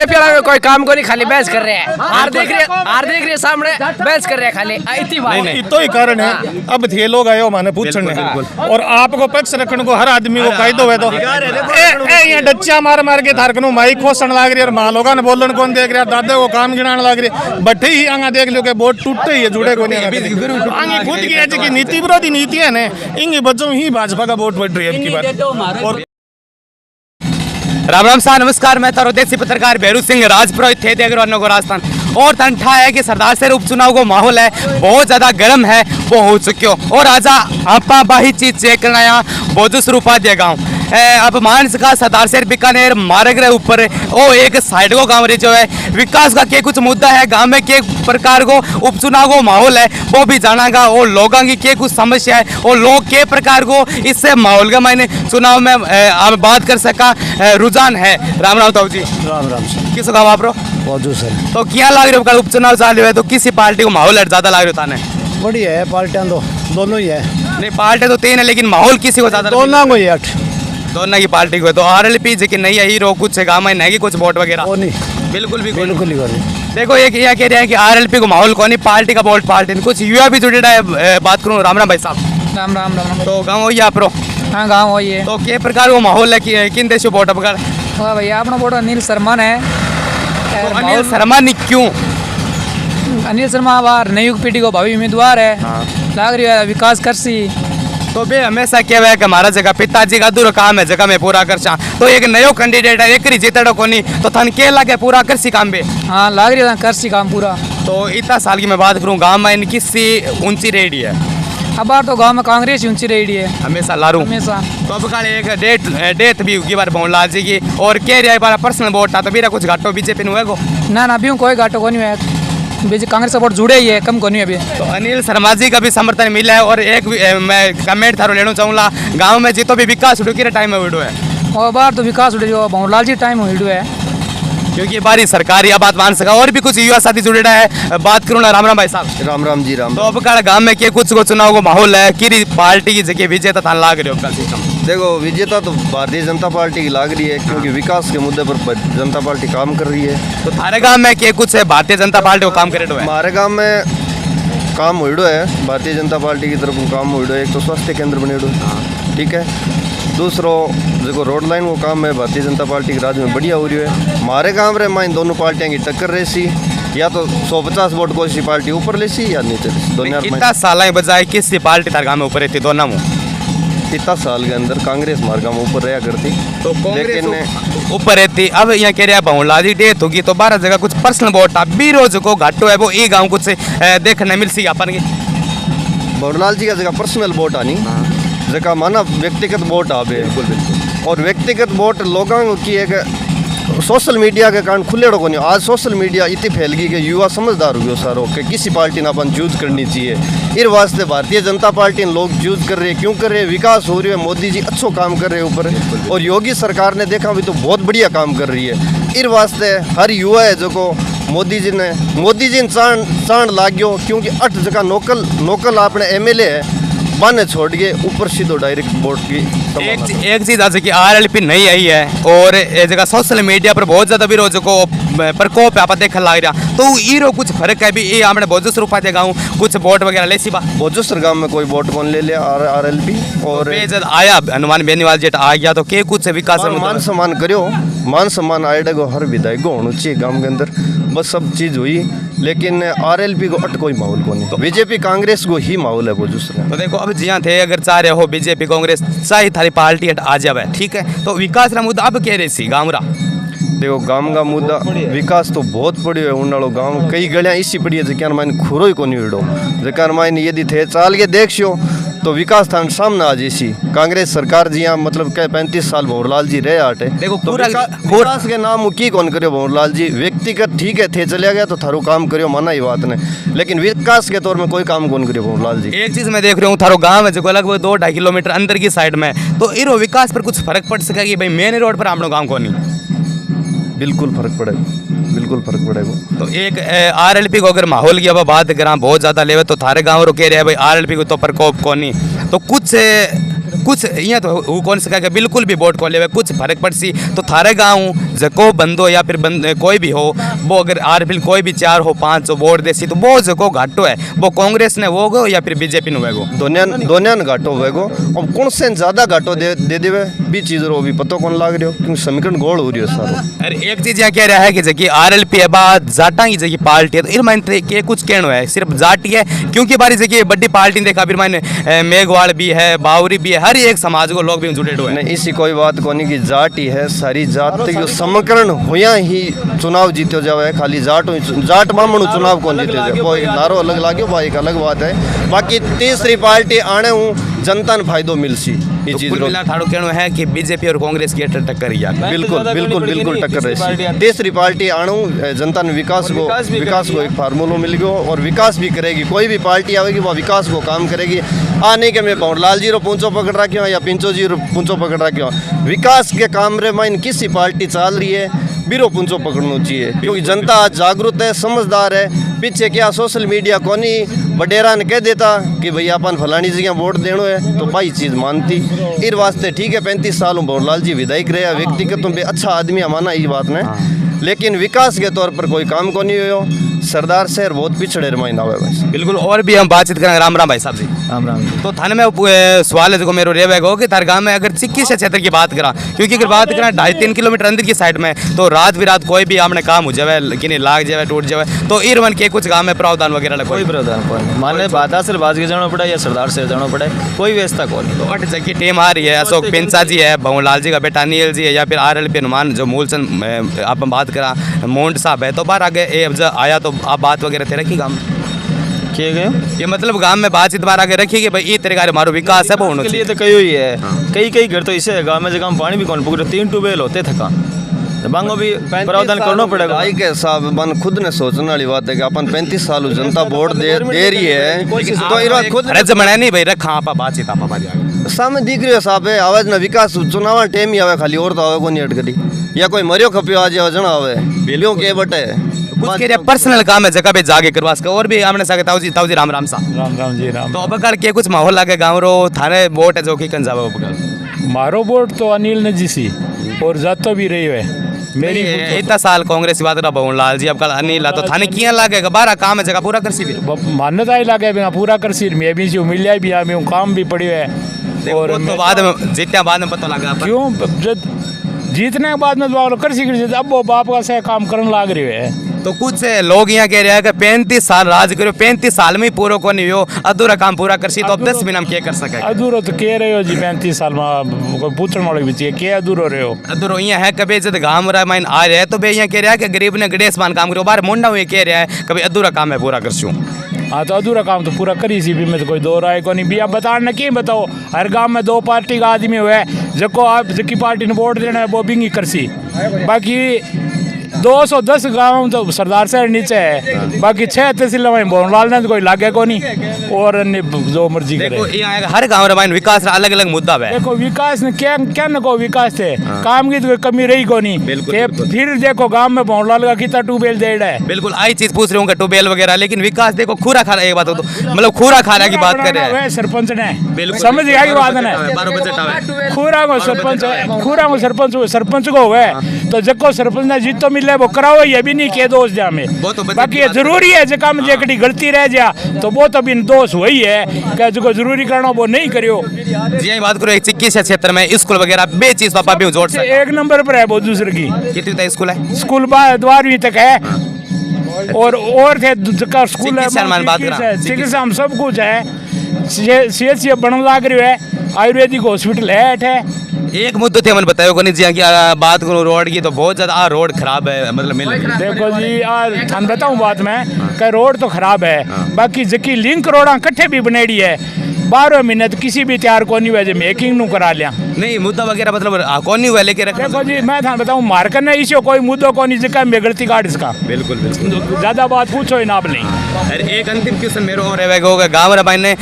कोई काम को नहीं, खाली बहस कर रहे हैं। हार देख रहे सामने बहस कर रहे हैं खाली। नहीं, तो ही कारण है। अब थे लोग आयो माने पूछने और आपको पक्ष रखने को हर आदमी को कह दो है तो ये डच्चा मार मार के थारकनो माइक खोसन लाग रही और मां लोगों ने बोलन कौन देख रहा, दादे को काम गिनाने लाग रही। बट्टे ही आंगा देख लो के बोर्ड टूटते ही जुड़े को नहीं आगे खुद की ऐसी की नीति विरोधी नीति है ने इंगे बच्चों ही भाजपा का वोट बढ़ रही है इनकी बात। राम राम सा नमस्कार, मैं तारो देसी पत्रकार भैरू सिंह राजपुरोहित थे देख रहे हो राजस्थान। और तंठा है कि सरदार से उपचुनाव को माहौल है बहुत ज्यादा गर्म है, वो हो चुक्यो। और आजा आपा बाही चीज चेक करना यहाँ बोजुस रूपाध्याय गाँव अब मानस का सरदार से बीकानेर मार्ग रे ऊपर वो एक साइड को गाँव रे जो है विकास का के कुछ मुद्दा है, गाँव में के प्रकार को उपचुनाव को माहौल है वो भी जानागा। और लोगों की के कुछ समस्या है और लोग के प्रकार को इससे माहौल का मैंने चुनाव में आप बात कर सका रुझान है। राम राम ताऊ जी। राम राम सर। किस गाँव आप सर तो क्या लाग रहे हो उपचुनाव चालू है तो किसी पार्टी को माहौल ज्यादा लाग रहा है? बढ़िया है, पार्टियां तो दोनों ही है। नहीं पार्टी तो तीन है लेकिन माहौल किसी को ज्यादा दोनों को ही दोनों की पार्टी को तो आरएलपी जी की नहीं है हीरो कुछ गाँव में नहीं कुछ वोट वगैरह नहीं बिल्कुल भी बिल्कुल ही। देखो एक यह कह रहे हैं कि आरएलपी को माहौल कौन पार्टी का वोट पार्टी कुछ युवा भी जुड़े है। बात करूँ राम राम भाई साहब। राम राम राम। तो गाँव हो आप हाँ गाँव हो ये तो के प्रकार वो माहौल है कि किन देशों वोट पकड़ वाह भैया अपना वोट अनिल शर्मा है। तो अनिल शर्मा ने क्यों? अनिल शर्मा बार नई पीढ़ी को भावी उम्मीदवार है। लाग रही है विकास करसी तो बे हमेशा क्या है कि हमारा जगह पिताजी का अधूरा काम है जगह में पूरा कर चा तो एक नयो कैंडिडेट है एक जीतड़ो को नहीं तो थन के लगे पूरा करसी काम बे। हाँ लाग रही है करसी काम पूरा। तो इतना साल की मैं बात करूँ गाँव में इनकी सी ऊंची रेडी है अब बार तो गांव में कांग्रेस ऊंची रही है हमेशा लारू हमेशा। तो अब कल एक डेट भी होगी बार भवनलाल जी की और कह रहा है बार पर्सनल वोट था तो मेरा कुछ घाटो बीजेपी में हुआ ना अभी कोई घाटो को नहीं है कांग्रेस सपोर्ट जुड़े ही है कम को नहीं अभी। तो अनिल शर्मा जी का भी समर्थन मिला है और एक मैं कमेंट थारो लेना चाहूँगा गाँव में जीतो भी विकास उड़ो की टाइम में उड़ो है और बार तो विकास उड़ो भवनलाल जी टाइम उड़ो है क्योंकि बारी सरकार यह बात मान सका। और भी कुछ युवा साथी जुड़े है बात करूँ ना राम राम भाई साहब। राम राम जी राम। तो अब का गाँव में के कुछ को चुनाव को माहौल है कि पार्टी की जगह विजेता था लाग रहे हो का सिस्टम? देखो विजेता तो भारतीय जनता पार्टी की लाग रही है क्योंकि विकास के मुद्दे पर जनता पार्टी काम कर रही है। तो थारे गाँव में के कुछ है भारतीय जनता पार्टी को काम करे है? हमारे गाँव में काम हुईडो है भारतीय जनता पार्टी की तरफ काम हुईडो है। एक तो स्वास्थ्य केंद्र बनेडो ठीक है, दूसरो जो रोड लाइन वो काम है भारतीय जनता पार्टी के राज में बढ़िया हो रही है। हमारे गाँव रे माइन दोनों पार्टियां की टक्कर रही या तो 150 वोट कोई सी पार्टी ऊपर लेसी या नीचे दोनों। कितना साल बजाय किस पार्टी तार गाँव में ऊपर रहती दोनों में? इतना साल के अंदर कांग्रेस हमारे गाँव में ऊपर रहा करती तो लेकिन ऊपर रहती। अब यहाँ कह रहे भवनलाल जी डेथ होगी तो 12 जगह कुछ पर्सनल वोट था बीरोज को घाटो है वो ये गाँव कुछ देखने मिल सी अपन की भवनलाल जी का जगह पर्सनल वोट आनी जगह माना व्यक्तिगत वोट आवे और व्यक्तिगत वोट लोगों की एक सोशल मीडिया के कारण खुले को नहीं। आज सोशल मीडिया इतनी फैल गई कि युवा समझदार हो गए सारों के किसी पार्टी ने अपन चूज करनी चाहिए। इस वास्ते भारतीय जनता पार्टी लोग चूज कर रहे हैं। क्यों कर रहे हैं? विकास हो रही है, मोदी जी अच्छो काम कर रहे हैं ऊपर और योगी सरकार ने देखा भी तो बहुत बढ़िया काम कर रही है। इस वास्ते हर युवा है जो को मोदी जी ने चाण लाग गयो क्योंकि 8 जगह नोकल अपने MLA है बाने छोड़ के ऊपर सीधो डायरेक्ट वोट की। एक चीज आज की आरएलपी नहीं आई है और एक जगह सोशल मीडिया पर बहुत ज्यादा विरोध को प्रकोप आप देखने लग रहा तो ईरो कुछ फर्क है भी ये हमने बोजुस रूपाध्याय गाँव कुछ वोट वगैरह ले सी बा बोजुसर गाँव में कोई वोट कौन ले लिया आरएलपी और जब आया हनुमान बेनीवाल जेठ आ गया तो के कुछ विकास मान सम्मान करो मान सम्मान आएगा को हर विधायक को होना चाहिए गाँव के अंदर बस सब चीज हुई लेकिन आरएलपी को अट कोई माहौल को नहीं। बीजेपी कांग्रेस को ही माहौल है बोजुसर। तो देखो अब जिया थे अगर चाह रहे हो बीजेपी कांग्रेस चाहे थारी पार्टी आ जावे ठीक है तो विकास का मुद्दा अब कह रही सी गाँव रा देखो गाँव का मुद्दा विकास तो बहुत पड़ो है उन्नाड़ो गाँव कई गलियाँ इसी पड़ी है जकार माइन खुरो ही को नहीं उड़ो जकार माइन यदि थे चाल के देखियो तो विकास थान सामने आ जैसी कांग्रेस सरकार जी मतलब कह 35 साल भंवरलाल जी रहे आटे। देखो तो विकास के नाम की कौन करो भंवरलाल जी व्यक्तिगत ठीक है थे चलिया गया तो थारो काम करियो माना ही बात ने लेकिन विकास के तौर में कोई काम कौन करियो भंवरलाल जी। एक चीज मैं देख रहा हूँ थारो गाँव है जो लगभग 2-2.5 किलोमीटर अंदर की साइड में तो इरो विकास पर कुछ फर्क पड़ सकेगा कि भाई मेन रोड पर हम लोग गाँव को नहीं? बिल्कुल फर्क पड़ेगा। तो एक आरएलपी को अगर माहौल की अब बात करा बहुत ज़्यादा लेवे तो थारे गाँव रो कह रहे हैं भाई आरएलपी को तो प्रकोप को नहीं तो कुछ यहाँ तो वो कौन सका बिल्कुल भी वोट को लेवे कुछ फर्क पड़ सी तो थारे गाँव जको बंदो या फिर कोई भी हो वो अगर आरपीएल कोई भी 4 हो 5 हो वोट देसी तो वो जको घाटो है वो कांग्रेस ने होगो या फिर बीजेपी ने होगो दोनियान घाटो होएगो। अब कौन से ज्यादा घाटो दे देवे भी चीज रो भी पतो कौन लाग रहो क्योंकि समीकरण गोल हो रही है सारो। अरे एक चीज यहाँ कह रहा है कि जकी आरएलपी है बाद जाटा की जकी पार्टी है तो इर मायने के कुछ कहना है सिर्फ जाटी है क्योंकि बारी जकी बड़ी पार्टी देखा फिर मायने मेघवाल भी है बावरी भी है हर एक समाज को लोग भी जुड़े हुए हैं। नहीं इसी कोई बात को नहीं कि जाट ही है सारी जात जो समीकरण हुआ ही चुनाव जीते जावे खाली जाट मामू चुनाव कौन जीते जाए वो एक नारो अलग लागो भाई एक अलग बात है। बाकी तीसरी पार्टी आने हूँ जनता ने फायदो मिल सी ये चीज रो थारो कहना है कि बीजेपी और कांग्रेस की टक्कर ही है। बिल्कुल टक्कर रही। तीसरी पार्टी आणू जनता ने विकास को एक फार्मूलो मिल गयो और विकास भी करेगी। कोई भी पार्टी आएगी वो विकास को काम करेगी। नहीं कि मैं भंवरलाल जी रो पूंछो पकड़ रखियो या पिंचो जी रो पूंछो पकड़ रखियो विकास के काम रे माइन किसी पार्टी चाल रही है बीरो पूंछो पकड़ना चाहिए क्योंकि जनता आज जागरूक है समझदार है। पीछे क्या सोशल मीडिया कोनी बडेरा ने कह देता कि भैया अपन फलानी जगह वोट देनो है तो भाई चीज़ मानती इस वास्ते ठीक है 35 साल भंवरलाल जी विधायक रहे व्यक्तिगत तो अच्छा आदमी माना ये बात ने लेकिन विकास के तौर पर कोई काम को नहीं हो सरदार शहर बहुत पिछड़े रमाइन आवे भाई। बिल्कुल और भी हम बातचीत करेंगे। राम राम भाई साहब जी। राम तो थाने में सवाल है जो मेरे रेवेगा कि तार गाँव में अगर चिकित्सा क्षेत्र की बात करा क्योंकि अगर बात करा 2.5-3 किलोमीटर अंदर की साइड में तो रात बिरात कोई भी आपने काम हो जाए लेकिन लाग जाए टूट जाए तो इरवन के कुछ गाँव में प्रावधान वगैरह कोई प्रावधान कोई माने बाधा से बाज के जाना पड़ा या सरदार से जाना पड़ा कोई व्यवस्था कौन तो 8 जगह टीम आ रही है अशोक पिंचा जी है भंवरलाल जी का बेटा अनिल जी है या फिर आरएलपी हनुमान जो मूलचंद आप बात करा मोंड साहब है तो बाहर आगे आया तो आप बात वगैरह रखी गाँव में किए गए ये मतलब गांव में बातचीत बार आगे रखी कि भाई ये तरीका हमारा विकास है वो होना के लिए चाहिए। तो कई हुई है कई घर तो इसे गाँव में जगह पानी भी कौन पुग 3 ट्यूबवेल होते थका तो बांगो भी प्रावधान करना पड़ेगा। भाई के साहब मन खुद ने सोचने वाली बात है कि अपन 35 साल जनता वोट दे रही है तो इरा खुद रज बनाए नहीं भाई रखा आप बातचीत आप आगे सामने दिख रही है साहब है आवाज ना विकास चुनाव टाइम ही आवे खाली और तो आवे को नहीं अटकली या कोई मरियो खपियो आज जना आवे बिलियों के बटे कुछ के पर्सनल काम है जगह पे जाके करवा सके और भी हमने सके ताऊ जी राम राम सा राम जी राम। तो अब कर के कुछ माहौल लागे गाँव रो थाने वोट है जो कि कन जावे उपकर मारो वोट तो अनिल ने जी सी और जातो भी रही है मेरी इतना साल कांग्रेस की बात रहा भंवरलाल जी अब कल अनिल तो थाने किया लागेगा बारह काम है जगह पूरा कर सी भी मान्यता ही लगे बिना पूरा कर सी मैं भी मिलिया भी मैं काम भी पड़ी है और तो बाद में जीतने बाद में पता लगा क्यों जब जीतने के बाद में तो कर सी अब वो बाप का से काम करने लाग रही है। तो कुछ लोग यहाँ कह रहे हैं कि 35 साल राज करो 35 साल में ही पूरा को नहीं हो अधूरा काम पूरा कर सी तो अब 10 महीना में क्या कर सके अधूरो तो कह रहे हो जी 35 साल में कोई पूछने वाले भी चाहिए क्या अधूरो रहे हो अधूरो यहाँ है कभी जब गाँव रहा माइन आ रहा है तो भाई यहाँ कह रहा है कि गरीब ने गणेश मान काम करो बाहर मुंडा हुए कह रहा है कभी अधूरा काम है पूरा कर सूँ। हाँ तो अधूरा काम तो पूरा करी सी भी में तो कोई दो राय को नहीं भी आप बताना क्यों बताओ हर गांव में 2 पार्टी का आदमी हुआ है जको आप जकी पार्टी ने वोट देना है वो बिंगी कर सी बाकी 210 गाँव तो सरदार से नीचे है बाकी 6 तहसील में भंवरलाल ने तो कोई लागे को नहीं और जो मर्जी करे हर गाँव रमायन विकास अलग अलग मुद्दा है देखो विकास ने क्या क्या न को विकास थे काम की तो कोई कमी रही को नहीं फिर देखो गांव में भंवरलाल का कितना ट्यूबवेल दे रहा है बिल्कुल आई चीज पूछ रही हूँ ट्यूबवेल वगैरह लेकिन विकास देखो खूरा खा रहा है एक बात तो मतलब खूरा खा रहा की बात कर रहे हैं सरपंच ने समझ गया की बात है खूरा को सरपंच सरपंच को हुआ तो जको सरपंच ने जीत तो मिले वो कराओ ये भी नहीं के दोष जा में बाकी ये जरूरी है जगह में जेकड़ी गलती रह जा तो वो तो बिन दोष वही है कि जो जरूरी करना वो नहीं करियो जी यही बात करो एक चिकित्सा क्षेत्र में स्कूल वगैरह बे चीज पापा भी जोड़ सकते एक नंबर पर है वो दूसरे की कितनी तक स्कूल है स्कूल 12वीं तक है और थे जगह स्कूल है चिकित्सा हम सब कुछ है सीएचसी बनने लाग रही है आयुर्वेदिक हॉस्पिटल है एक मुद्दे थे मैंने बताया को नहीं जी की बात करूँ रोड की तो बहुत ज्यादा रोड खराब है मतलब मिल देखो जी थान बताऊँ बात में कि रोड तो खराब है बाकी जकी लिंक रोड कट्ठे भी बनेड़ी है 12 महीने तो किसी भी तैयार को नहीं हुआ जो मेकिंग नू करा लिया नहीं मुद्दा वगैरह मतलब कौन नहीं हुआ लेके रख देखो जी मैं थान बताऊँ मार्केट ने इसे कोई मुद्दों को नहीं जिका मैं गलती काट इसका बिल्कुल बिल्कुल ज्यादा बात पूछो ही ना आप नहीं। अरे एक अंतिम क्वेश्चन मेरे और होगा गाँव रे भाई ने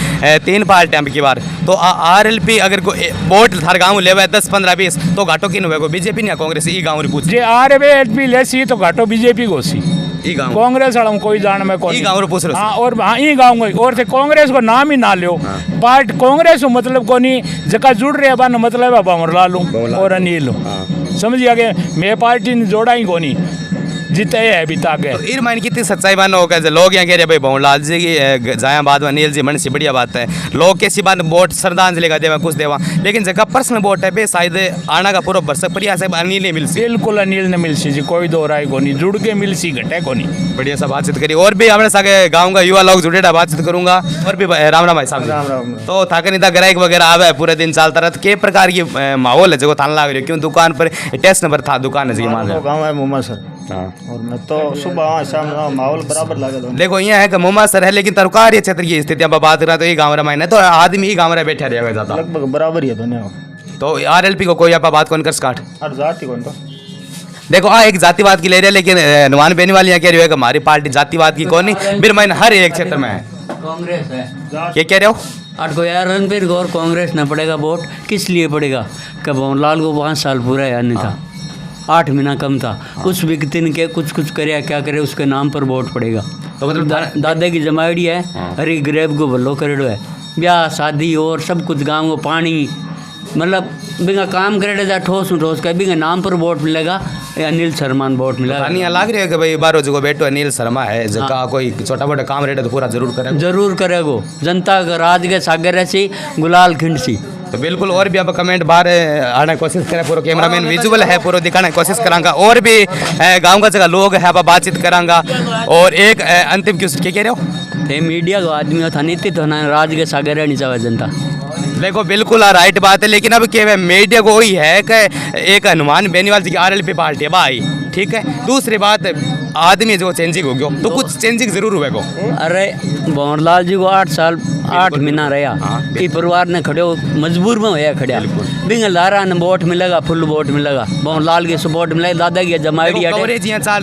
3 पार्टियां की बार तो आरएलपी अगर वोट हर गाँव ले 10-15-20 तो घाटो की नहीं बीजेपी नहीं कांग्रेस ई गाँव पूछ जे आरएलपी ले सी तो घाटो बीजेपी को सी कांग्रेस वाला कोई जान में कोई गाँव पूछ रहा हाँ और हाँ ई गाँव और थे कांग्रेस को नाम ही ना लियो पार्ट कांग्रेस मतलब को नहीं जका जुड़ रहे बन मतलब है भंवरलाल और अनिल समझ गया मैं पार्टी ने जोड़ा ही कोनी जीते है अभी तक है। तो इरमान कितनी सच्चाई मानो होगा जो लोग यहाँ कह रहे हैं भाई भंवरलाल जी की जायाबाद में अनिल जी मन से बढ़िया बात है, लोग कैसी बात वोट श्रद्धांजलि का देवा कुछ देवा, लेकिन जगह पर्सनल वोट है बे शायद आना का पूरा बरसक प्रयास है अनिल ने मिल सी, बिल्कुल अनिल ने मिल सी जी, कोई दो राय कोनी, जुड़ के मिल सी घटे कोनी। बढ़िया सा बातचीत करी और भी हमारे साथ गाँव का युवा लोग जुड़े बातचीत करूंगा और भी राम राम भाई साहब। तो थाका नहीं था ग्राहक वगैरह आवे पूरे दिन चलता रहा, के प्रकार की माहौल है जो थान लाग रही है, क्यों दुकान पर टेस्ट नंबर था दुकान है जी मान लो गाँव है मुमा सर, हाँ। और मैं तो सुबह शाम माहौल बराबर लगे दो। देखो ये है कि मुमा सर है लेकिन तरकारी क्षेत्र की स्थिति अब बात करा तो ये गाँव रहा है तो आदमी ही गाँव रहा बैठा रहेगा ज्यादा, लगभग बराबर ही है दोनों। तो RLP को कोई आप बात कौन कर स्टार्ट हर जाति कौन तो देखो एक जातिवाद की ले रहे हैं, लेकिन नुमान बेनीवाल यहाँ कह रही है कि हमारी पार्टी जातिवाद की कौन नहीं, फिर मैंने हर एक क्षेत्र में है कांग्रेस है। क्या कह रहे हो? को यार रणबीर गौर कांग्रेस न पड़ेगा वोट, किस लिए पड़ेगा कि भंवरलाल को 5 साल पूरा है नहीं था, 8 महीना कम था, उस व्यक्ति ने के कुछ करे क्या करे उसके नाम पर वोट पड़ेगा। तो मतलब दादा की जमावड़ी है, हरी गरीब को भलो करेड़ो है, ब्याह शादी और सब कुछ गाँव को पानी, मतलब बिना काम करे जा ठोस का बिना नाम पर वोट मिलेगा, अनिल शर्मा वोट मिलेगा। कहानियाँ लाग रही है कि भाई बारो जो बेटो अनिल शर्मा है जगह कोई छोटा मोटा काम रेटे तो पूरा जरूर करेगा, जरूर करेगो, जनता का राज के सागर सी गुलाल खिंड सी। तो बिल्कुल और भी अब कमेंट बाहर आने की कोशिश करें, पूरा कैमरामैन विजुअल है पूरा दिखाने की कोशिश करांगा और भी गांव का जगह लोग है अब बातचीत करांगा। और एक अंतिम क्वेश्चन क्या कह रहे हो? ये मीडिया का आदमी था नीति तो ना राज के सागर नहीं चाहे जनता। देखो बिल्कुल राइट बात है, लेकिन अब क्या मीडिया को वही है कि एक हनुमान बेनीवाल जी की RLP पार्टी है भाई, ठीक है। दूसरी बात आदमी जो चेंजिंग हो गया तो कुछ चेंजिंग जरूर हुए को। अरे भंवरलाल जी को 8 साल 8 महीना रहा, ये परिवार ने खड़े मजबूर में होया खड़ा, बिंगल लारा ने वोट मिलेगा, फुल वोट मिलेगा, भंवरलाल की सपोर्ट मिलेगा, दादा की जमावड़ी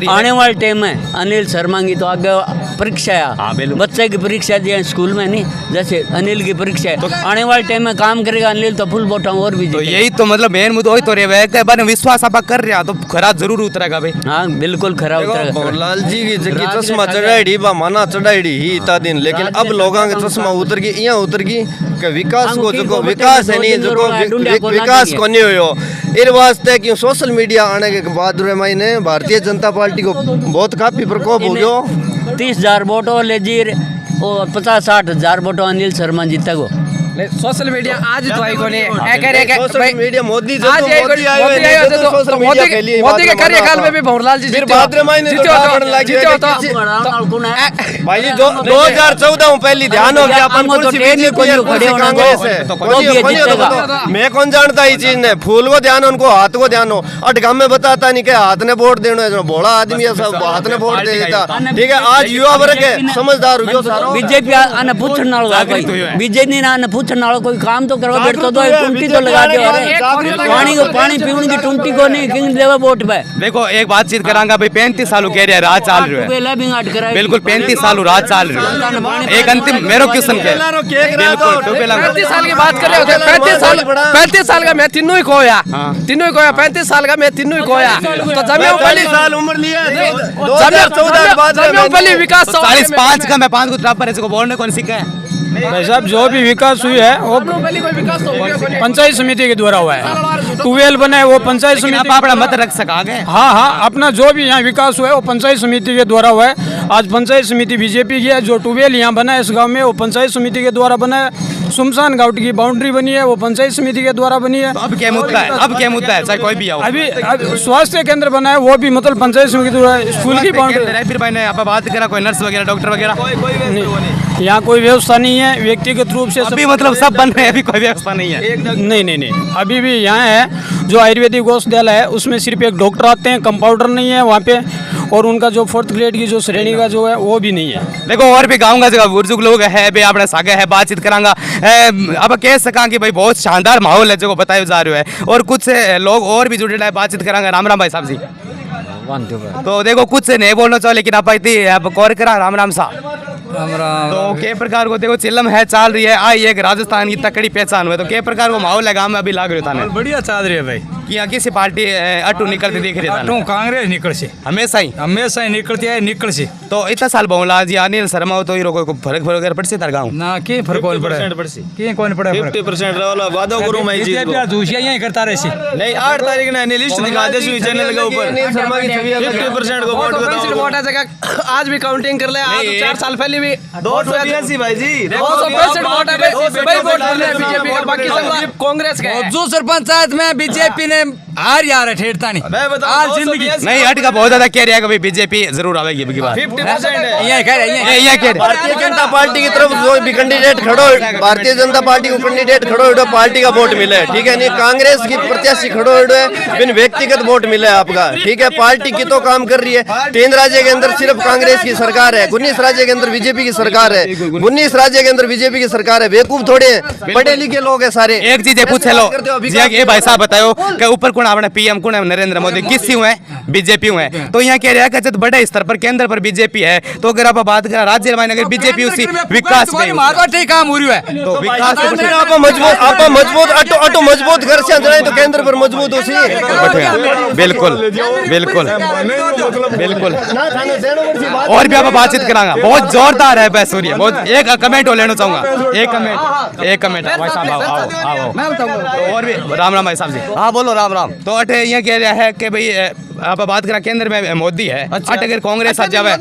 आने वाले टाइम में अनिल शर्मा की तो आगे परीक्षा है, बच्चे की परीक्षा दी स्कूल में नहीं, जैसे अनिल की परीक्षा है, आने वाले टाइम में काम करेगा अनिल तो फुल वोट और भी। तो यही तो मतलब मेन मुद्दा वही तो रहे विश्वास आप कर रहा तो खरा जरूर उतरेगा भाई। हाँ बिल्कुल खरा उतरेगा। भंवरलाल जी की जगह चश्मा चढ़ाई बा माना चढ़ाई ही इतना दिन, लेकिन अब लोगों के चश्मा उतर गई यहाँ उतर गई कि विकास को जो विकास है नहीं जो विकास को नहीं हो इस वास्ते कि सोशल मीडिया आने के बाद महीने भारतीय जनता पार्टी को बहुत काफी प्रकोप हो गया। 30,000 वोटों ले जी और 50-60 हजार वोटों अनिल शर्मा जीता को। सोशल मीडिया आज तो आई कोनी सोशल मीडिया मोदी आज मोदी के कार्यकाल में भी भंवरलाल जी जीते भाई 2014 में पहली ध्यान हो गया अपन कुर्सी बीजेपी कांग्रेस है, मैं कौन जानता ये चीज ने फूल को ध्यान उनको हाथ को ध्यान हो अटगाम में बताता नहीं कि हाथ ने वोट देना है, बड़ा आदमी है सब हाथ ने वोट दे देता, ठीक है। आज युवा वर्ग है समझदार हो गया सारा, बीजेपी आने पूछने वाला बीजेपी ने पूछने वाला कोई काम तो करवा बैठो तो टुमटी तो लगा दे, पानी पीने की टुमटी को नहीं किंग देवा वोट पे। देखो एक बातचीत करांगा भाई 35 सालों कह रहे हैं राज चाल रहे हैं, बिल्कुल 35 साल राज चाल रहे हैं। एक अंतिम मेरा क्वेश्चन है, बिल्कुल 35 साल की बात कर रहे हो, 35 साल का मैं तीनों ही खोया, 35 साल का मैं तीनों ही खोया, तो जमीन साल उम्र लिया जमीन विकास 45 का मैं 5 को ट्राप पर इसको बोलने कौन सीखा है भाई साहब? जो भी विकास हुई है वो पंचायत समिति के द्वारा हुआ है, ट्यूबवेल बने वो पंचायत समिति अपना मत रख सका गए। हाँ अपना जो भी यहाँ विकास हुआ है वो पंचायत समिति के द्वारा हुआ है। आज पंचायत समिति बीजेपी की है, जो ट्यूबवेल यहाँ बना है इस गांव में वो पंचायत समिति के द्वारा बना है, सुमसान घाट की बाउंड्री बनी है वो पंचायत समिति के द्वारा बनी है। तो अब क्या मुद्दा है? अब क्या मुद्दा है? चाहे कोई भी आओ। अभी स्वास्थ्य केंद्र बना है वो भी मतलब पंचायत समिति के द्वारा, स्कूल की बाउंड्री। फिर मैंने आप बात करा कोई नर्स वगैरह डॉक्टर वगैरह यहाँ कोई व्यवस्था नहीं है, व्यक्तिगत रूप से अभी मतलब सब बन रहे हैं, अभी कोई व्यवस्था नहीं है। नहीं अभी भी यहाँ है जो आयुर्वेदिक औषधालय है उसमें सिर्फ एक डॉक्टर आते हैं, कंपाउंडर नहीं है वहाँ पे, और उनका जो 4th ग्रेड की जो श्रेणी का जो है वो भी नहीं है। देखो और भी गाँव का जगह बुजुर्ग लोग है बे अपने सागे है बातचीत करांगा। अब कह सका कि भाई बहुत शानदार माहौल है जो बताया जा रहा है, और कुछ लोग और भी जुड़े बातचीत करांगा। राम राम भाई साहब जी। तो देखो कुछ नहीं बोलना चाहो लेकिन आप कौर करा राम राम साहब। तो के प्रकार को देखो चिल्लम है चाल रही है, आई एक राजस्थान की तकड़ी पहचान हुई, तो के प्रकार को माहौल है गाँव में अभी लाग रहा था? बढ़िया चल रही है भाई। कि यहाँ किसी पार्टी अटू निकलती दिख रही है? कांग्रेस निकल से हमेशा ही हमेशा निकलती है निकल से तो इतना साल बहुलाल जी अनिल शर्मा हो तो ये को फर्क फर्क पड़ से तार गाँव ना के फर्क कौन पड़ा के कौन पड़ा 50% वाला वादा करूं मैं इस चीज को दूसरा यही करता रहे नहीं 8 तारीख ने लिस्ट दिखा दे सुई चैनल के ऊपर 50% को वोट बताओ वोट है जगह आज भी काउंटिंग कर ले आज 4 साल पहले भी 282 भाई जी 265 वोट है भाई वोट डाले बीजेपी का बाकी सब कांग्रेस के जो सरपंचायत में बीजेपी ने हार यार है ठेठता नहीं मैं बताऊं आज जिंदगी नहीं हट का बहुत ज्यादा कह रहा है बीजेपी जरूर आवेगी की बात 50% है यही कह रहे ये कह रहे भारतीय जनता पार्टी की तरफ जो भी कैंडिडेट खड़ो भारतीय जनता पार्टी को कैंडिडेट खड़ो है पार्टी का वोट मिले ठीक है नहीं कांग्रेस की प्रत्याशी खड़ो है बिन व्यक्तिगत वोट मिले आपका ठीक है पार्टी की तो काम कर रही है 3 राज्य के अंदर सिर्फ कांग्रेस की सरकार है 19 राज्य के अंदर बीजेपी की सरकार है 19 राज्य के अंदर बीजेपी की सरकार है बेवकूफ थोड़े हैं पढ़े लिखे लोग है सारे एक चीज पूछे लो ये भाई साहब बताओ कि ऊपर कौन अपने पीएम कौन है नरेंद्र मोदी किस हुए बीजेपी हुए तो यहाँ कह रहा है कि जब बड़े स्तर पर केंद्र पर बीजेपी है तो अगर आप बात करें राज्य में अगर बीजेपी उसी विकास में काम हो रहा है तो विकास आप मजबूत ऑटो मजबूत घर से जाए तो केंद्र पर मजबूत उसी बिल्कुल बिल्कुल बिल्कुल और भी आप बातचीत करांगा बहुत जोरदार है बहस हो रही है बहुत एक कमेंट हो लेना चाहूंगा एक कमेंट भाई साहब आओ और भी राम राम भाई साहब जी हाँ बोलो राम राम तो अटे ये कह रहा है कि भाई आप बात करा केंद्र में मोदी है अट अगर कांग्रेस आ जावे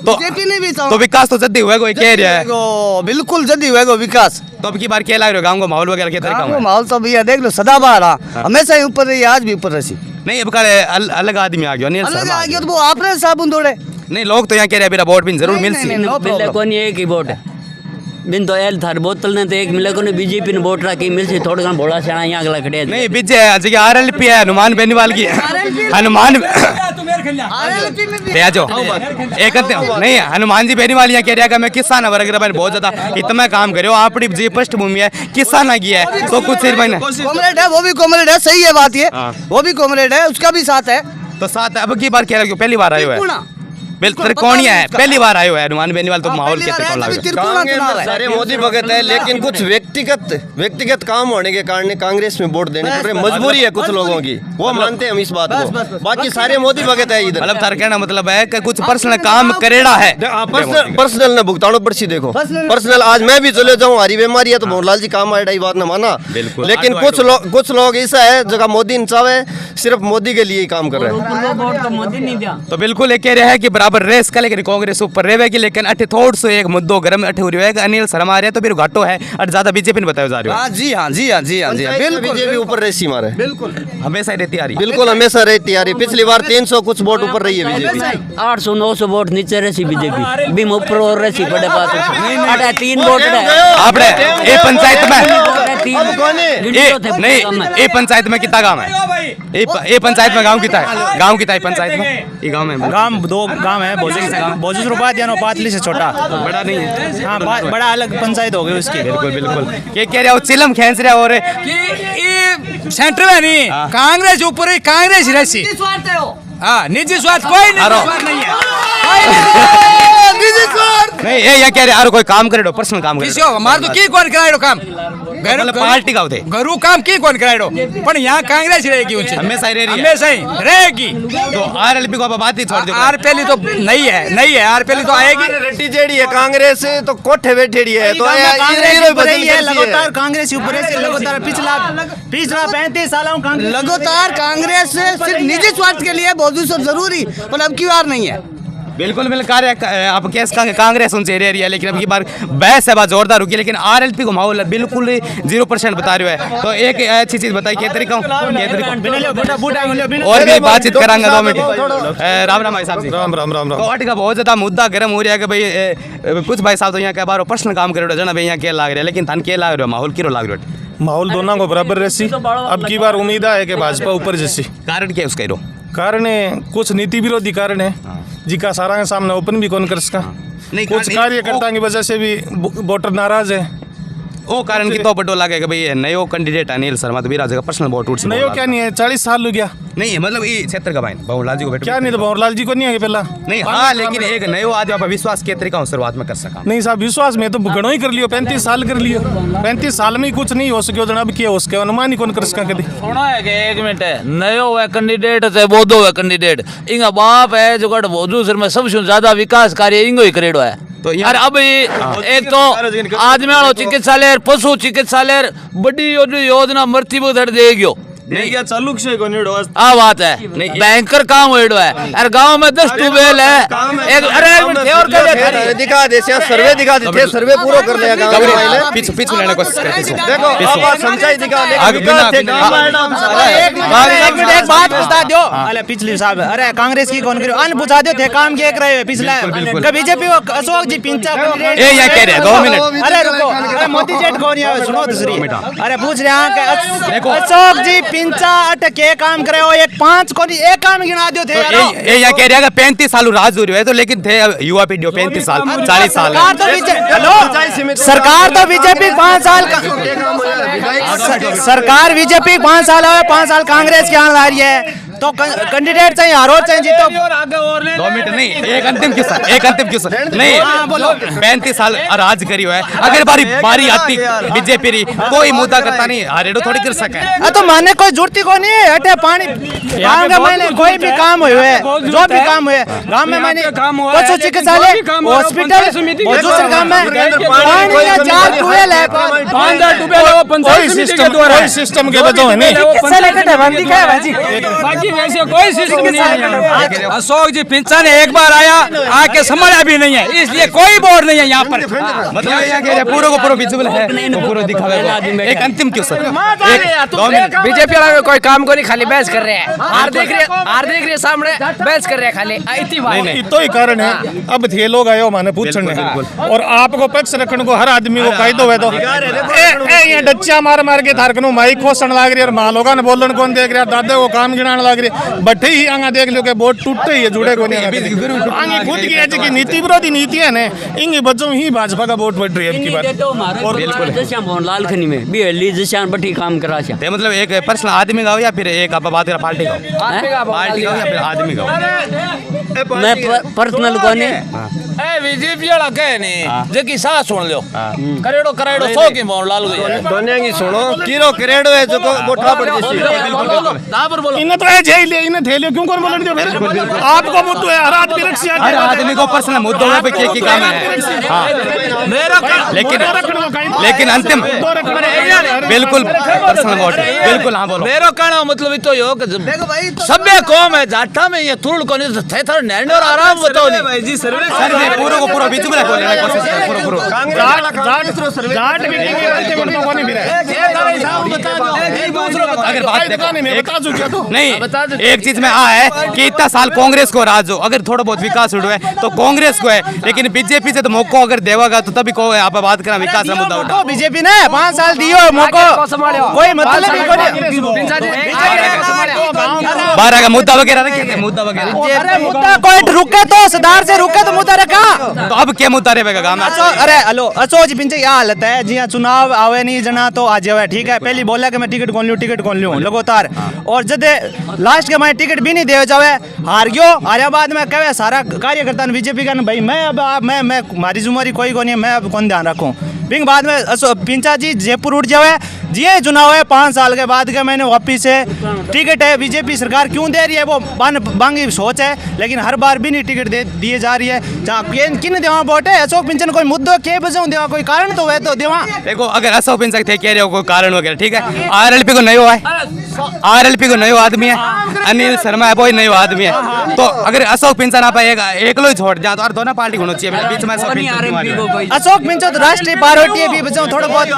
तो विकास तो जल्दी हुआ कोई कह रहा है बिल्कुल जल्दी हुएगा विकास तो अब की बार क्या लग रहा है गाँव को माहौल वगैरह के तरीका में माहौल तो भैया देख लो सदाबहार हमेशा ही ऊपर रही आज भी ऊपर रही नहीं अब अलग आदमी आ गया अनिल शर्मा आ गया। तो वो आपने साबुन दौड़े नहीं लोग तो यहाँ कह रहे हैं मेरा वोट भी जरूर मिल सी मिले कौन एक ही वोट है बिन तो एल थार बोतल ने तो एक मिले को बीजेपी ने वोट रखी मिल सी थोड़ा घना भोला सियाणा यहाँ अगला खड़े नहीं विजय जी आरएलपी है हनुमान बेनीवाल की हनुमान जो एक नहीं हनुमान जी बेनीवाल यहाँ कह रहा है मैं किसान वर्ग बहुत ज्यादा इतना काम करो आपकी जी पृष्ठभूमि है किसान की है तो कुछ सिर्फ कॉमरेड है वो भी कॉमरेड है सही है बात ये वो भी कॉमरेड है उसका भी साथ है तो साथ अब की बार कह रहा पहली बार आयो है त्रिकोणीय है पहली बार आयो है हनुमान बेनीवाल तो माहौल के सारे मोदी भगत है लेकिन कुछ व्यक्तिगत काम होने के कारण कांग्रेस में वोट देने पड़ रहे मजबूरी है कुछ लोगों की वो मानते हैं हम इस बात को बाकी सारे मोदी भगत है इधर मतलब तार कहना मतलब है कि कुछ पर्सनल काम करेड़ा है पर्सनल ने भुगतानों पर्ची देखो पर्सनल आज मैं भी चले जाऊँ हरी बीमारी है तो मोहनलाल जी काम आएगा बात न माना लेकिन कुछ लोग ऐसा है जगह मोदी ने चाहे सिर्फ मोदी के लिए ही काम कर रहे हैं तो बिल्कुल कह रहे हैं कि बराबर रेस का लेकिन कांग्रेस ऊपर रहेगी लेकिन अठे थोड़ से एक मुद्दो गरम अठे हो रही है अनिल शर्मा आ रहे तो फिर घाटो है और ज्यादा बीजेपी ने बताया जा रही है जी हाँ जी हाँ जी हाँ जी बिल्कुल बीजेपी ऊपर रेसी मारे बिल्कुल हमेशा रहती आ रही बिल्कुल हमेशा रहती आ रही पिछली बार 300 कुछ वोट ऊपर रही है बीजेपी 800-900 वोट नीचे रही बीजेपी बीम ऊपर और रही बड़े पास अटे 3 वोट आपने ये पंचायत में नहीं ये पंचायत में कितना गांव है ये पंचायत में गांव कितना है पंचायत में ये गांव में गांव 2 गांव है बोझ रुपया दिया पातली से छोटा बड़ा नहीं है हाँ बड़ा अलग पंचायत हो गई उसकी बिल्कुल ये कह रहे हो चिलम खींच रहे और सेंटर में नहीं कांग्रेस ऊपर ही कांग्रेस रही हाँ निजी स्वार्थ कोई नहीं है नहीं ये कह रहे यार कोई काम करे पर्सनल काम करे हमारे तो की कौन कराए काम मतलब पार्टी का होते घरू काम की कौन कराए पर यहाँ कांग्रेस रहेगी उनसे हमेशा ही हमेशा ही रहेगी तो आरएलपी को बात ही छोड़ दो आरपीएल तो नहीं है आरपीएल तो आएगी रेड्डी जेडी है कांग्रेस तो कोठे बैठेड़ी है तो लगातार कांग्रेस ऊपर लगातार पिछला 35 सालों लगातार कांग्रेस सिर्फ निजी स्वार्थ के लिए बहुत सब जरूरी पर अब की बार नहीं है बिल्कुल कार्य आप कैस कांग्रेस उनसे रही है लेकिन अब की बार बहस है बात जोरदार होगी लेकिन आरएलपी को माहौल बिल्कुल 0% बता रहे हैं तो एक अच्छी चीज बताइए क्या तरीका और भी बातचीत करांगे 2 मिनट राम राम भाई साहब जी राम राम राम राम तो का बहुत ज्यादा मुद्दा गर्म हो रहा है कि भाई कुछ भाई साहब तो यहाँ के बार पर्सनल काम कर रहे हो जना भाई यहाँ क्या लाग रहे हैं लेकिन थान क्या लाग रहे हो माहौल क्यों लाग रहे हो माहौल दोनों को बराबर रहसी अब की बार उम्मीद है कि भाजपा ऊपर जैसी कारण क्या है उसका कारण है कुछ नीति विरोधी कारण है जिसका सारा के सामने ओपन भी कौन कर सका कुछ कार्यकर्ता की वजह से भी वोटर नाराज है वो कारण की तो बड़ो लगे कि भाई नयो कैंडिडेट अनिल शर्मा तो भी राजा का पर्सनल वोट उठ नहीं हो क्या नहीं है 40 साल हो गया नहीं मतलब ये क्षेत्र का भाई भंवरलाल जी को क्या नहीं तो भंवरलाल जी को नहीं है पहला नहीं हाँ लेकिन एक नयो आदमी पर विश्वास के तरीका शुरुआत में कर सका नहीं साहब विश्वास में तो घणो ही कर लियो 35 साल कर लियो 35 साल में ही कुछ नहीं हो सके अब क्या हो सके अनुमान ही कौन कर सका कभी सुना है कि एक मिनट है नयो है कैंडिडेट है बोधो है कैंडिडेट इंगा बाप है जो गढ़ बोधू सर में सबसे ज्यादा विकास कार्य इंगो ही करेडो है तो यार अब एक तो आदमी वालों चिकित्सालय पशु चिकित्सालय बड़ी योजना मृत्यु को धड़ देगियो नहीं क्या चालू से को निडो आ बात है बैंकर काम होइडो है यार गांव में 10 ट्यूबवेल है एक अरे एक मिनट और कर दिखा दे सर्वे दिखा दे सर्वे पूरा कर लेगा गांव में पीछे पीछे लेने की कोशिश करते हैं देखो अब संचाई दिखा एक बात बता दो अरे पिछली साल अरे कांग्रेस की कौन करो अन बुझा दो थे काम के रहे हैं पिछला बीजेपी को अशोक जी पिंचा ए या कह रहे 2 मिनट अरे रुको अरे मोदी जेट कौन है सुनो दूसरी अरे पूछ रहे हैं कि अशोक जी पिंचा अटके काम करे हो एक 5 को एक काम गिना दो थे ए या कह रहे हैं 35 साल राज हो रहे है तो लेकिन थे युवा पीढ़ी 35 साल 40 साल सरकार तो बीजेपी 5 साल सरकार बीजेपी 5 साल है 5 साल कांग्रेस की आने आ रही है तो कैंडिडेट चाहिए हारो चाहिए जीतो 2 मिनट नहीं एक अंतिम क्वेश्चन नहीं 35 साल राज करी हुआ है अगर बारी आती बीजेपी री कोई मुद्दा करता नहीं हारेडो थोड़ी कर सके तो माने कोई जुड़ती को नहीं है हटे पानी गांव में मैंने कोई भी काम हुए जो भी काम हुए गांव में मैंने पशु चिकित्सालय हॉस्पिटल दूसरे गांव में पानी या 4 ट्यूबवेल है 5 ट्यूबवेल है वो पंचायत समिति के द्वारा कोई सिस्टम के वजह है नहीं सेलेक्टेड है बंदी क्या है भाई बाकी वैसे कोई सिस्टम नहीं है अशोक जी पिंचा ने एक बार आया आके संभाला भी नहीं है इसलिए कोई बोर्ड नहीं है यहाँ पर मतलब यहाँ कह रहे पूरा को पूरा विजिबल है वो पूरा दिखावेगा एक अंतिम क्वेश्चन बीजेपी वाला कोई काम को नहीं खाली बहस कर रहे हैं हार देख रही है सामने बहस कर रहे हैं खाली इतनी बात तो ही कारण है अब थे लोग आयो माने पूछने और आपको पक्ष रखने को हर आदमी को कायदो है तो ये डच्चा मार मार के थारकनो माइक खोसन लाग रही और मां लोगा ने बोलन कौन देख रहा दादे को काम गिनाने लाग रही बट्ठे ही आंगा देख लो के बोर्ड टूटते ही जुड़े को नहीं आगे खुद की ऐसी की नीति विरोधी नीति है ने इंगे बच्चों ही भाजपा का वोट बढ़ रही है की बात और जैसे भंवरलाल खनी में भी हल्ली जैसे बठी काम करा छे मतलब एक पर्सनल आदमी गाओ या फिर एक आप बात करा पार्टी गाओ पार्टी गाओ या फिर आदमी गाओ मैं पर्सनल कोनी ए बीजेपी वाला कहे नहीं जे की साथ सुन लो करेड़ो 100 की भंवरलाल गई दुनिया की सुनो किरो करेड़ो है जो को बोठा पड़ जैसी बोलो इन्हें तो है जेल ले इन्हें थेलियो क्यों कौन बोलने दो फिर आपको मुद्दो है हर आदमी रक्षा हर आदमी को पर्सनल मुद्दों पे की काम है हां लेकिन अंतिम बिल्कुल पर्सनल वोट बिल्कुल हां बोलो मेरो कहना मतलब तो यो सभ्य कौम है जाटा में ये तुरुल को नहीं थे थोड़ा नैंड और आराम बताओ नहीं भाई जी सर पूरा को पूरा बीच में बोलने की कोशिश कर पूरा जाट भी नहीं कोनी भी अगर बात देखो मैं बता दूं क्या तो नहीं एक चीज में आ है कि इतना साल कांग्रेस को राज हो अगर थोड़ा बहुत विकास हुआ है तो कांग्रेस को है लेकिन बीजेपी से तो मौका अगर देवागा तो तभी को आप बात करा विकास का मुद्दा उठा बीजेपी ने 5 साल दियो मौका कोई मतलब नहीं बारह का मुद्दा वगैरह रखे मुद्दा वगैरह अरे मुद्दा कोई रुके तो सुधार से रुके तो मुद्दा रखा तो अब क्या मुद्दा रहेगा गांव में अरे हेलो अशोक जी पिंचे क्या हालत है जी चुनाव आवे नहीं जना तो आ जावे ठीक है पहली बोला कि मैं टिकट कौन लूं लगातार और जब लास्ट के मैं टिकट भी नहीं दे जावे हार गयो हारे बाद में कहे सारा कार्यकर्ता ने बीजेपी का भाई मैं अब मैं मारी जुमारी कोई को नहीं मैं अब कौन ध्यान रखूं बिंग बाद में पिंचा जी जयपुर उठ जावे जी चुनाव है 5 साल के बाद के मैंने वापिस से टिकट है बीजेपी सरकार क्यों दे रही है वो बांगी सोच है लेकिन हर बार भी नहीं टिकट दिए जा रही है जहाँ किन देवा वोट है अशोक पिंचन कोई मुद्दों के बजाऊ देवा कोई कारण तो है तो देवा देखो अगर अशोक पिंचन थे कह रहे हो कोई कारण वगैरह ठीक है आरएलपी को नयो है आरएलपी को नयो आदमी है अनिल शर्मा है वो नयो आदमी है तो अगर अशोक पिंचन आप एकलो ही छोड़ जाए तो और दोनों पार्टी होना चाहिए बीच में अशोक पिंचन तो राष्ट्रीय पार्टी है भी बचाओ थोड़ा बहुत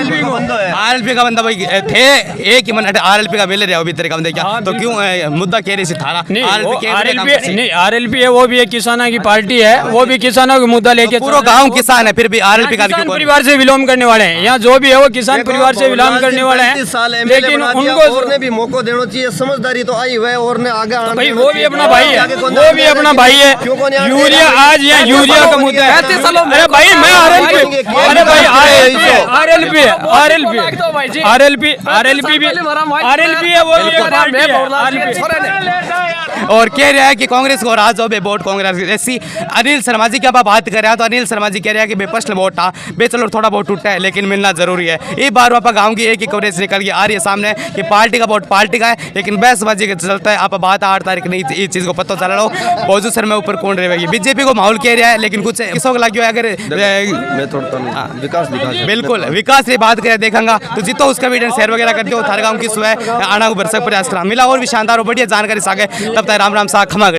आरएलपी का बंदा भाई थे एक ही मिनट आरएलपी का मिल रहा अभी तेरे का बंदा क्या तो क्यों मुद्दा कह रही सी थारा नहीं आरएलपी है वो भी एक किसानों की पार्टी है वो भी किसानों का मुद्दा लेके पूरा गांव किसान है फिर भी आरएलपी का परिवार से विलोम करने वाले हैं यहाँ जो भी है वो किसान परिवार से विलोम करने वाले हैं लेकिन उनको और ने भी मौका देना चाहिए, समझदारी तो आई हुआ है और ने आगे आना भाई वो भी अपना भाई है, वो भी अपना भाई है। यूरिया आज यहाँ यूरिया का मुद्दा है। अरे भाई मैं आरएलपी, अरे भाई आरएलपी है, वो भी एक पार्टी है। और कह रहा है कि कांग्रेस को राज हो बे वोट कांग्रेस जैसी। अनिल शर्मा जी की अब बात कर रहे हैं तो अनिल शर्मा जी कह रहे हैं कि बे पर्सनल वोट था बे, चलो थोड़ा बहुत टूटा है लेकिन मिलना जरूरी है। एक बार वापस गाँव की एक ही कवरेज निकल के आ रही है सामने कि पार्टी का वोट पार्टी का है, लेकिन बहसबाजी के चलता है। आप बात 8 तारीख नहीं इस चीज को पता चल रहा हो मौजूद सर में ऊपर कौन रहेगी। बीजेपी को माहौल कह रहा है लेकिन कुछ किसों को लगी अगर मैं थोड़ा विकास दिखा बिल्कुल विकास से बात करें देखेंगे तो जितो उसका वीडियो शेयर वगैरह करते हो थार गाँव की सुबह आना को बरसक प्रयास करा मिला और भी शानदार और बढ़िया जानकारी सागे। तब तक राम राम सा खमा।